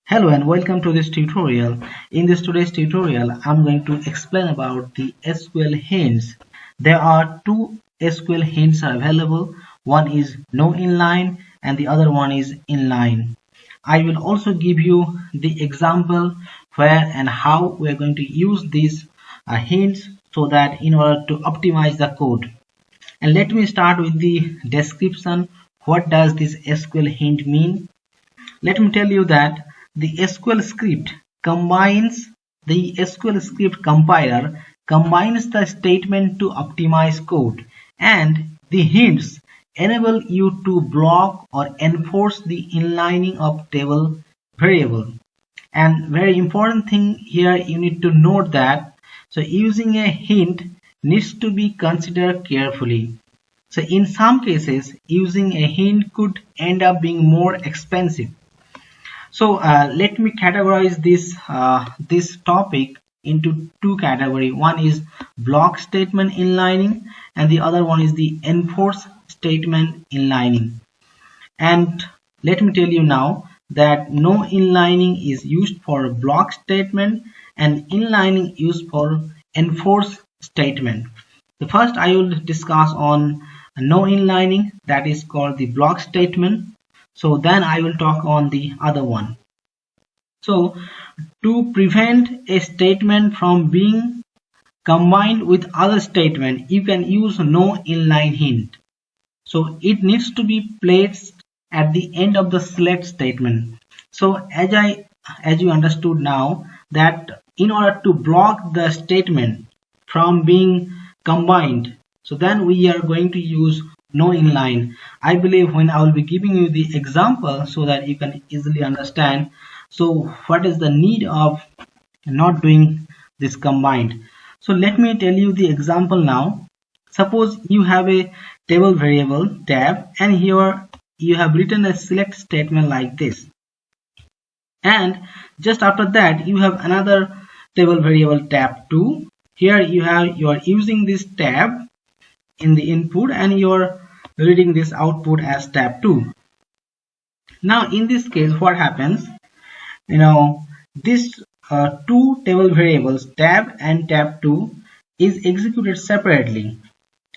Hello and welcome to this tutorial. In this today's tutorial, I'm going to explain about the SQL hints. There are two SQL hints are available. One is no inline and the other one is inline. I will also give you the example where and how we're going to use these hints so that in order to optimize the code. And let me start with the description. What does this SQL hint mean? Let me tell you that the SQL script compiler combines the statement to optimize code, and the hints enable you to block or enforce the inlining of table variable. And very important thing here, you need to note that using a hint needs to be considered carefully. So in some cases, using a hint could end up being more expensive. So let me categorize this topic into two categories. One is block statement inlining and the other one is the enforce statement inlining. And let me tell you now that no inlining is used for block statement and inlining used for enforce statement. The first I will discuss on no inlining, that is called the block statement. So then I will talk on the other one. So to prevent a statement from being combined with other statement, you can use no inline hint. So it needs to be placed at the end of the select statement. So as you understood now that in order to block the statement from being combined, so then we are going to use no inline. I believe when I will be giving you the example so that you can easily understand. So what is the need of not doing this combined? So let me tell you the example now. Suppose you have a table variable tab and here you have written a select statement like this. And just after that you have another table variable tab 2. Here you are using this tab in the input and you are reading this output as tab 2. Now in this case what happens, this two table variables tab and tab 2 is executed separately,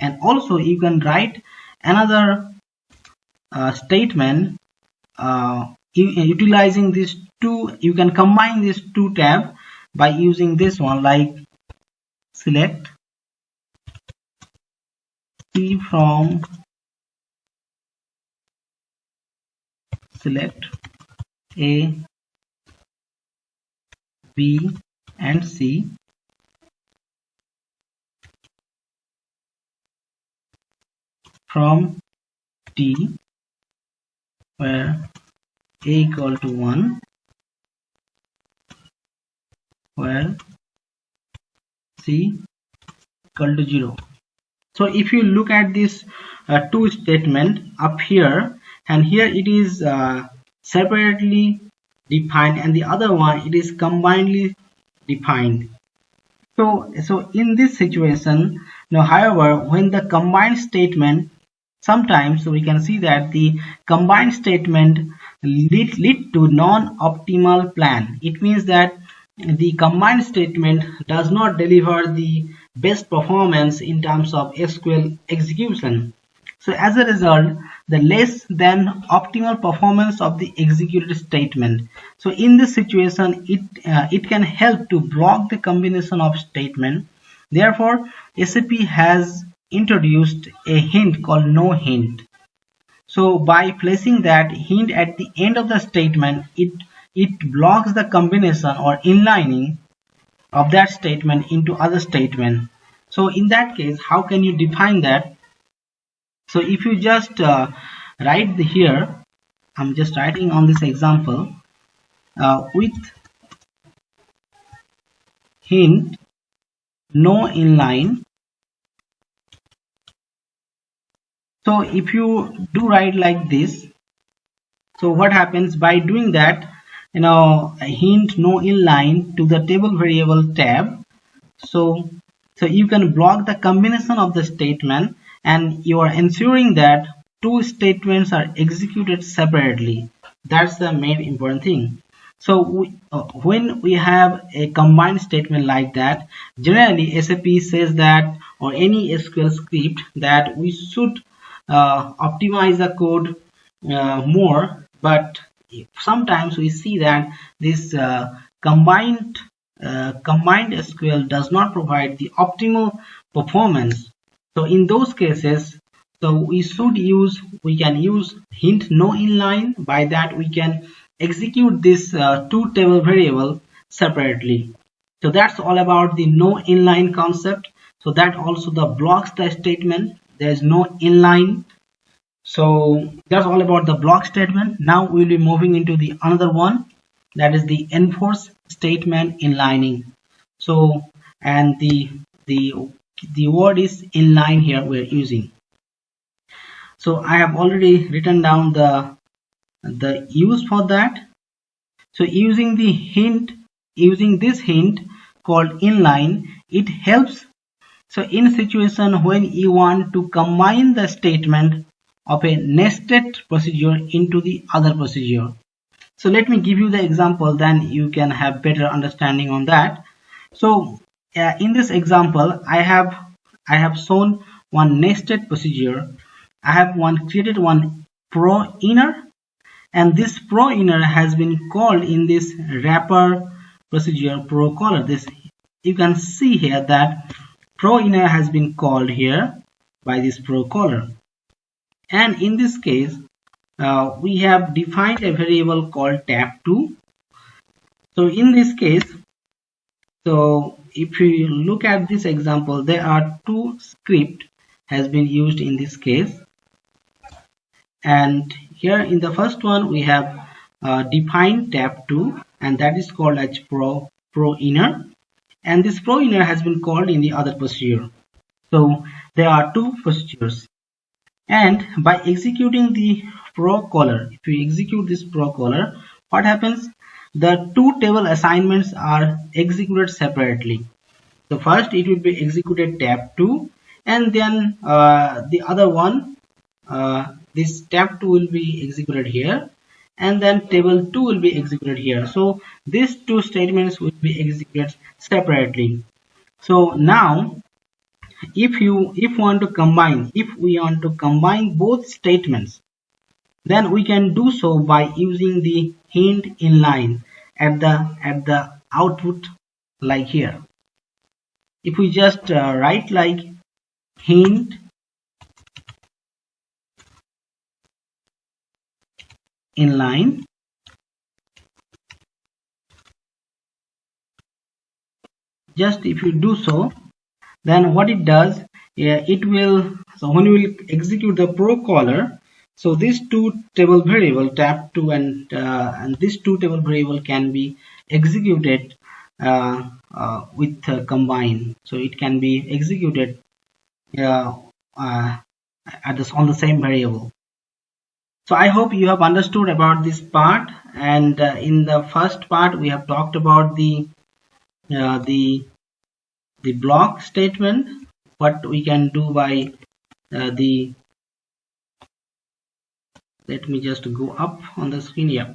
and also you can write another statement utilizing these two. You can combine these two tab by using this one, like select P from select A, B and C from T, where A equal to 1, where C equal to 0. So if you look at this two statement up here, and here it is separately defined and the other one it is combinedly defined. So in this situation, however, when the combined statement, sometimes we can see that the combined statement lead to non-optimal plan. It means that the combined statement does not deliver the best performance in terms of SQL execution. So as a result, the less than optimal performance of the executed statement. So in this situation, it can help to block the combination of statement. Therefore, SAP has introduced a hint called no hint. So by placing that hint at the end of the statement, it blocks the combination or inlining of that statement into other statement. So in that case, how can you define that? So if you just write here, I'm just writing on this example with hint no inline. So if you do write like this, so what happens by doing that, hint no inline to the table variable tab, so you can block the combination of the statement and you are ensuring that two statements are executed separately. That's the main important thing. So when we have a combined statement like that, generally SAP says that, or any SQL script, that we should optimize the code more, but sometimes we see that this combined SQL does not provide the optimal performance. So in those cases, so we can use hint no inline. By that we can execute this two table variable separately. So that's all about the no inline concept. So that also the blocks the statement. There is no inline. So that's all about the block statement. Now we'll be moving into the another one, that is the enforce statement inlining. So, and the word is inline here we're using. So I have already written down the use for that. So using this hint called inline, it helps. So in situation when you want to combine the statement of a nested procedure into the other procedure. So let me give you the example, then you can have better understanding on that. So in this example, I have shown one nested procedure. I have created one pro inner, and this pro inner has been called in this wrapper procedure pro caller. This, you can see here that pro inner has been called here by this pro caller, and in this case we have defined a variable called tab2. So in this case, so if you look at this example, there are two script has been used in this case, and here in the first one we have defined tab2, and that is called as pro inner, and this pro inner has been called in the other procedure. So there are two procedures, and by executing the pro caller, if you execute this pro caller, what happens? The two table assignments are executed separately. So first it will be executed tab2, and then the other one, this tab2 will be executed here, and then table 2 will be executed here. So these two statements will be executed separately. So now if we want to combine both statements, then we can do so by using the hint inline at the output, like here. If we just write like hint inline, just if you do so, then what it does, it will, so when you will execute the pro caller, so these two table variable tab2 and this two table variable can be executed with combine. So it can be executed on the same variable. So I hope you have understood about this part, and in the first part we have talked about the block statement, what we can do by let me just go up on the screen here.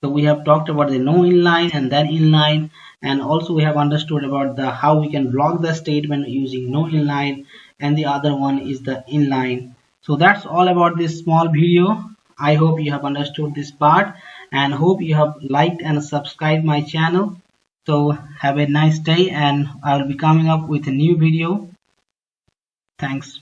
So we have talked about the no inline and then inline, and also we have understood about the how we can block the statement using no inline, and the other one is the inline. So that's all about this small video. I hope you have understood this part, and hope you have liked and subscribed my channel. So have a nice day, and I will be coming up with a new video. Thanks.